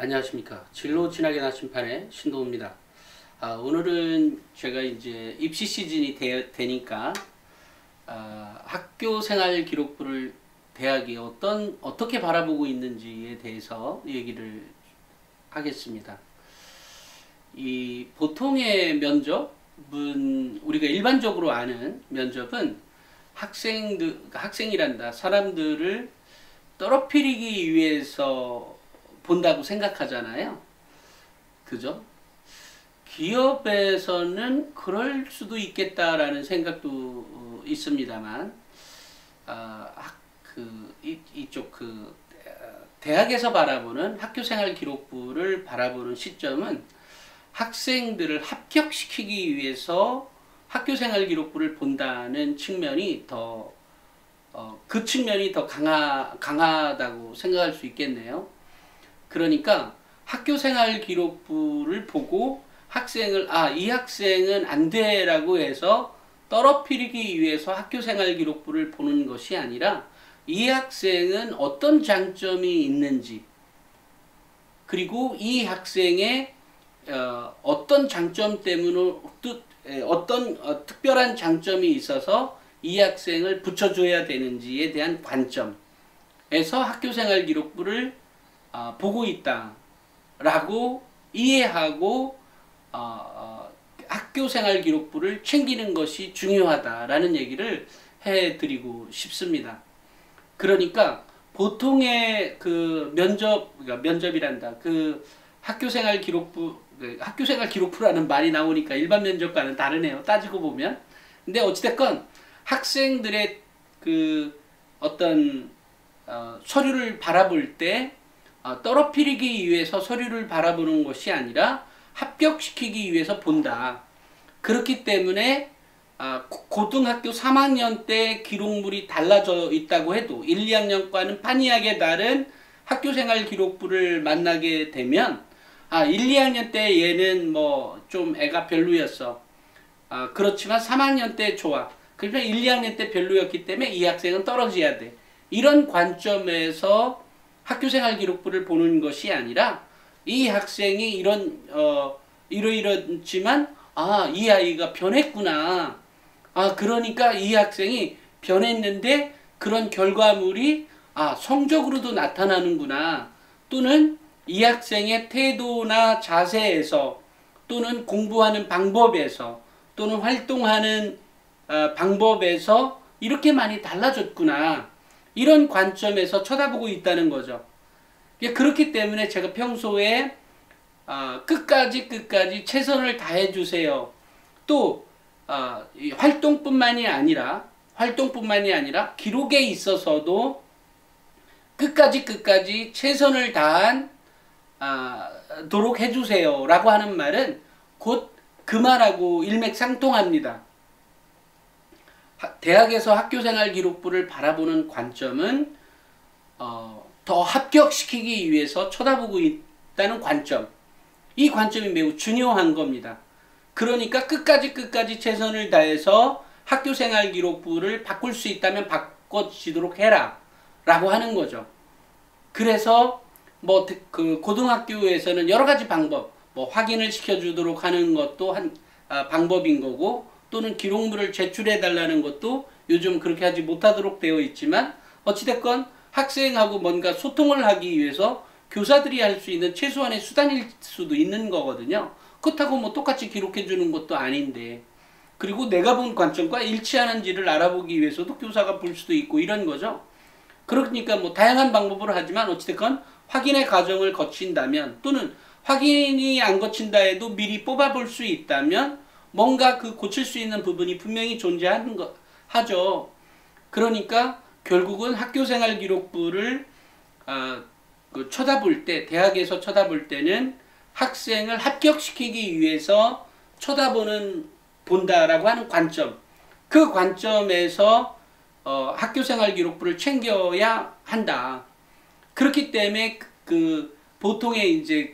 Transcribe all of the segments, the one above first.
안녕하십니까. 진로 진학의 나침판의 신동우입니다. 오늘은 제가 이제 입시 시즌이 되니까 학교 생활 기록부를 대학이 어떻게 바라보고 있는지에 대해서 얘기를 하겠습니다. 이 보통의 면접은 우리가 일반적으로 아는 면접은 학생이란다. 사람들을 떨어뜨리기 위해서 본다고 생각하잖아요. 그죠? 기업에서는 그럴 수도 있겠다라는 생각도 있습니다만, 대학에서 바라보는 학교생활 기록부를 바라보는 시점은 학생들을 합격시키기 위해서 학교생활 기록부를 본다는 측면이 그 측면이 더 강하다고 생각할 수 있겠네요. 그러니까 학교생활 기록부를 보고 이 학생은 안 돼라고 해서 떨어뜨리기 위해서 학교생활 기록부를 보는 것이 아니라 이 학생은 어떤 장점이 있는지, 그리고 이 학생의 어떤 장점 때문에 어떤 특별한 장점이 있어서 이 학생을 붙여줘야 되는지에 대한 관점에서 학교생활 기록부를 보고 있다라고 이해하고 학교생활 기록부를 챙기는 것이 중요하다라는 얘기를 해드리고 싶습니다. 그러니까 보통의 면접이란다. 학교생활 기록부라는 말이 나오니까 일반 면접과는 다르네요. 따지고 보면. 근데 어찌됐건 학생들의 어떤 서류를 바라볼 때 떨어뜨리기 위해서 서류를 바라보는 것이 아니라 합격시키기 위해서 본다. 그렇기 때문에 고등학교 3학년 때 기록물이 달라져 있다고 해도 1, 2학년과는 판이하게 다른 학교생활 기록부를 만나게 되면 1, 2학년 때 얘는 좀 애가 별로였어. 그렇지만 3학년 때 좋아. 그러니까 1, 2학년 때 별로였기 때문에 이 학생은 떨어져야 돼. 이런 관점에서 학교생활 기록부를 보는 것이 아니라 이 학생이 이러이러지만 이 아이가 변했구나. 그러니까 이 학생이 변했는데 그런 결과물이 성적으로도 나타나는구나. 또는 이 학생의 태도나 자세에서, 또는 공부하는 방법에서, 또는 활동하는 방법에서 이렇게 많이 달라졌구나. 이런 관점에서 쳐다보고 있다는 거죠. 그렇기 때문에 제가 평소에 끝까지 최선을 다해 주세요. 또 활동뿐만이 아니라 기록에 있어서도 끝까지 최선을 다하도록 해주세요 라고 하는 말은 곧 그 말하고 일맥상통합니다. 대학에서 학교생활 기록부를 바라보는 관점은 더 합격시키기 위해서 쳐다보고 있다는 관점, 이 관점이 매우 중요한 겁니다. 그러니까 끝까지 최선을 다해서 학교생활 기록부를 바꿀 수 있다면 바꿔지도록 해라 라고 하는 거죠. 그래서 고등학교에서는 여러 가지 방법, 확인을 시켜주도록 하는 것도 한 방법인 거고, 또는 기록물을 제출해 달라는 것도 요즘 그렇게 하지 못하도록 되어 있지만, 어찌됐건 학생하고 뭔가 소통을 하기 위해서 교사들이 할 수 있는 최소한의 수단일 수도 있는 거거든요. 그렇다고 똑같이 기록해 주는 것도 아닌데, 그리고 내가 본 관점과 일치하는지를 알아보기 위해서도 교사가 볼 수도 있고 이런 거죠. 그러니까 다양한 방법으로 하지만 어찌됐건 확인의 과정을 거친다면, 또는 확인이 안 거친다 해도 미리 뽑아볼 수 있다면 뭔가 고칠 수 있는 부분이 분명히 존재하는 하죠. 그러니까 결국은 학교생활 기록부를 쳐다볼 때, 대학에서 쳐다볼 때는 학생을 합격시키기 위해서 본다라고 하는 관점, 그 관점에서 학교생활 기록부를 챙겨야 한다. 그렇기 때문에 보통의 이제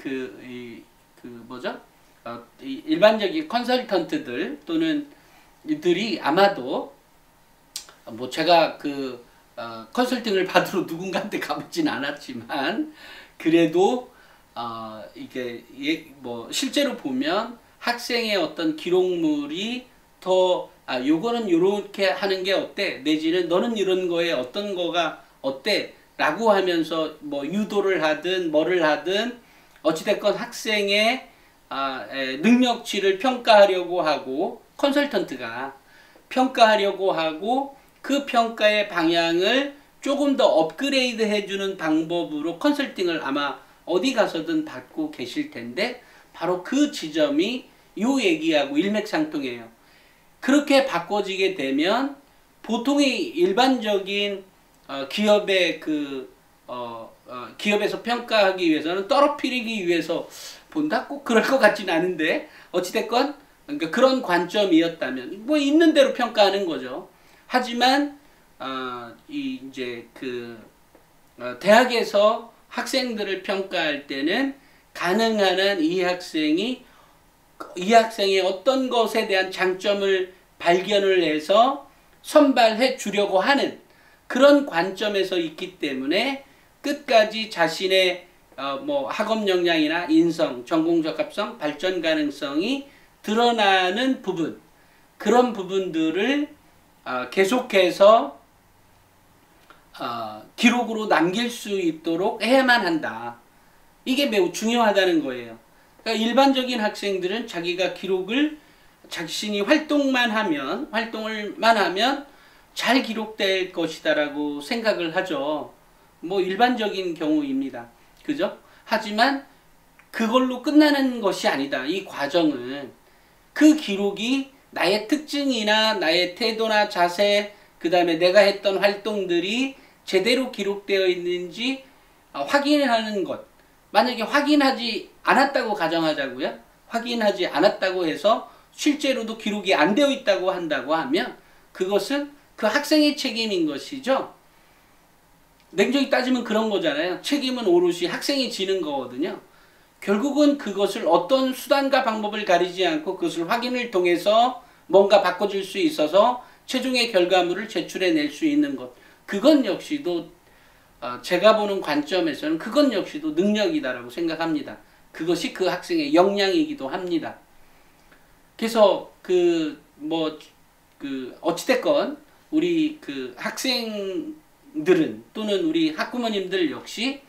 일반적인 컨설턴트들 또는 이들이 아마도 제가 컨설팅을 받으러 누군가한테 가보진 않았지만 그래도 이게 뭐 실제로 보면 학생의 어떤 기록물이 더 요거는 요렇게 하는 게 어때? 내지는 너는 이런 거에 어떤 거가 어때? 라고 하면서 뭐 유도를 하든 뭐를 하든 어찌됐건 학생의 능력치를 평가하려고 하고 컨설턴트가 평가하려고 하고 그 평가의 방향을 조금 더 업그레이드 해주는 방법으로 컨설팅을 아마 어디 가서든 받고 계실 텐데 바로 그 지점이 요 얘기하고 일맥상통해요. 그렇게 바꿔지게 되면 보통의 일반적인 기업의 기업에서 평가하기 위해서는 떨어뜨리기 위해서 본다? 꼭 그럴 것 같지는 않은데 어찌됐건 그러니까 그런 관점이었다면 뭐 있는 대로 평가하는 거죠. 하지만 이제 대학에서 학생들을 평가할 때는 가능한 한 이 학생의 어떤 것에 대한 장점을 발견을 해서 선발해 주려고 하는 그런 관점에서 있기 때문에 끝까지 자신의 뭐 학업 역량이나 인성, 전공 적합성, 발전 가능성이 드러나는 부분, 그런 부분들을 계속해서 기록으로 남길 수 있도록 해야만 한다. 이게 매우 중요하다는 거예요. 그러니까 일반적인 학생들은 자기가 기록을 자신이 활동을만 하면 잘 기록될 것이다라고 생각을 하죠. 뭐 일반적인 경우입니다. 그죠? 하지만 그걸로 끝나는 것이 아니다. 이 과정은 그 기록이 나의 특징이나 나의 태도나 자세, 그 다음에 내가 했던 활동들이 제대로 기록되어 있는지 확인하는 것. 만약에 확인하지 않았다고 가정하자고요. 확인하지 않았다고 해서 실제로도 기록이 안 되어 있다고 한다고 하면 그것은 그 학생의 책임인 것이죠. 냉정히 따지면 그런 거잖아요. 책임은 오롯이 학생이 지는 거거든요. 결국은 그것을 어떤 수단과 방법을 가리지 않고 그것을 확인을 통해서 뭔가 바꿔줄 수 있어서 최종의 결과물을 제출해낼 수 있는 것. 그건 역시도 제가 보는 관점에서는 그건 역시도 능력이다라고 생각합니다. 그것이 그 학생의 역량이기도 합니다. 그래서 어찌됐건 우리 학생들은 또는 우리 학부모님들 역시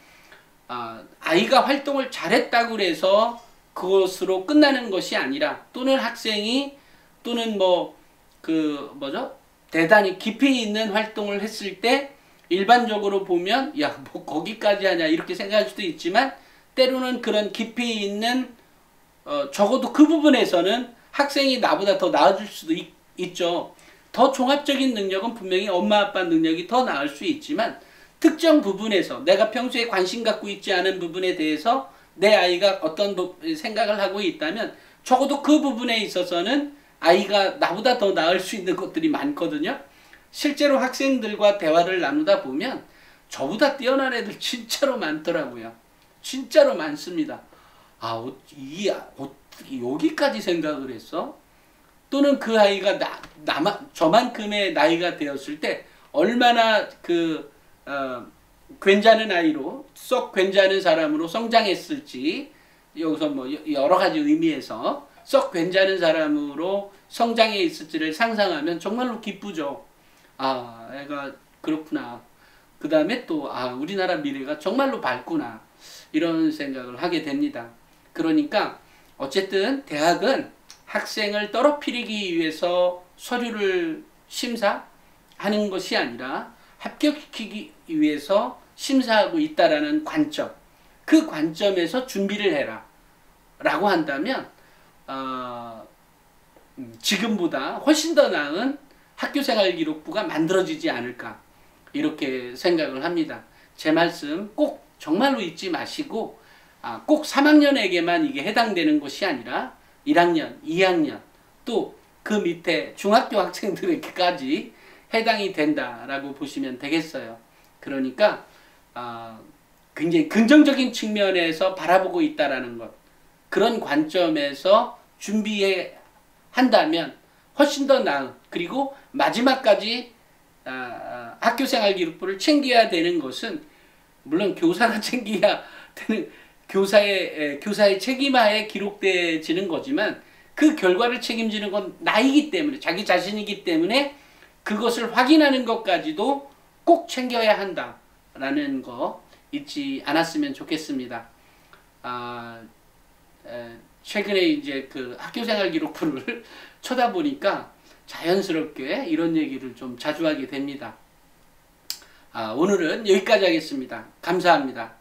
아이가 활동을 잘했다고 해서 그것으로 끝나는 것이 아니라 또는 학생이 또는 대단히 깊이 있는 활동을 했을 때 일반적으로 보면 야 뭐 거기까지 하냐 이렇게 생각할 수도 있지만 때로는 그런 깊이 있는 적어도 그 부분에서는 학생이 나보다 더 나아질 수도 있죠. 더 종합적인 능력은 분명히 엄마 아빠 능력이 더 나을 수 있지만 특정 부분에서 내가 평소에 관심 갖고 있지 않은 부분에 대해서 내 아이가 어떤 생각을 하고 있다면 적어도 그 부분에 있어서는 아이가 나보다 더 나을 수 있는 것들이 많거든요. 실제로 학생들과 대화를 나누다 보면 저보다 뛰어난 애들 진짜로 많더라고요. 진짜로 많습니다. 어떻게 여기까지 생각을 했어? 또는 그 아이가 저만큼의 나이가 되었을 때 얼마나 괜찮은 아이로 썩 괜찮은 사람으로 성장했을지 여기서 뭐 여러 가지 의미에서 썩 괜찮은 사람으로 성장해 있을지를 상상하면 정말로 기쁘죠. 애가 그렇구나. 그 다음에 또 우리나라 미래가 정말로 밝구나. 이런 생각을 하게 됩니다. 그러니까 어쨌든 대학은 학생을 떨어뜨리기 위해서 서류를 심사하는 것이 아니라 합격시키기 위해서 심사하고 있다라는 관점, 그 관점에서 준비를 해라 라고 한다면 지금보다 훨씬 더 나은 학교생활기록부가 만들어지지 않을까 이렇게 생각을 합니다. 제 말씀 꼭 정말로 잊지 마시고 꼭 3학년에게만 이게 해당되는 것이 아니라 1학년, 2학년 또 그 밑에 중학교 학생들에게까지 해당이 된다라고 보시면 되겠어요. 그러니까 굉장히 긍정적인 측면에서 바라보고 있다라는 것, 그런 관점에서 준비해 한다면 훨씬 더 나은, 그리고 마지막까지 학교생활기록부를 챙겨야 되는 것은 물론 교사가 챙겨야 되는 교사의 책임하에 기록되어지는 거지만 그 결과를 책임지는 건 나이기 때문에, 자기 자신이기 때문에 그것을 확인하는 것까지도 꼭 챙겨야 한다라는 거 잊지 않았으면 좋겠습니다. 최근에 이제 그 학교생활 기록부를 쳐다보니까 자연스럽게 이런 얘기를 좀 자주 하게 됩니다. 오늘은 여기까지 하겠습니다. 감사합니다.